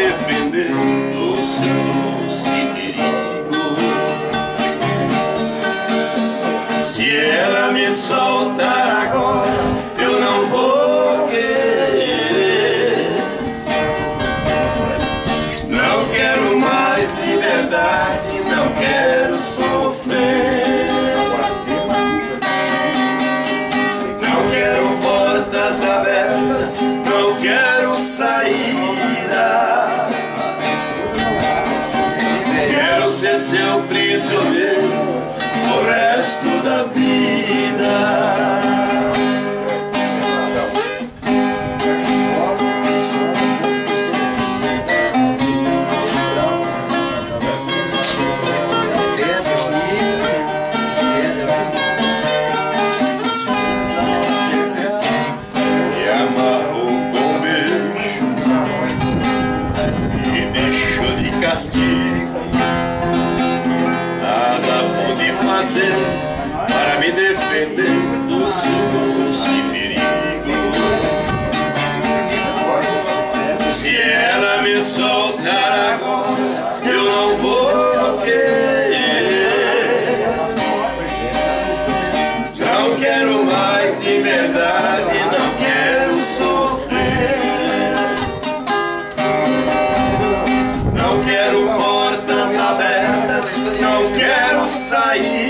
defender dos seus perigos. Se ela me soltar agora, eu não vou querer. Não quero mais liberdade, não quero sofrer. Não quero portas abertas, não quero saída. Quero ser seu prisioneiro o resto da vida. Castigo, nada pude fazer para me defender dos seus perigos. Se ela me soltar agora, eu não vou querer. Não quero mais liberdade, não quero sofrer. Não quero portas abertas, não quero saída.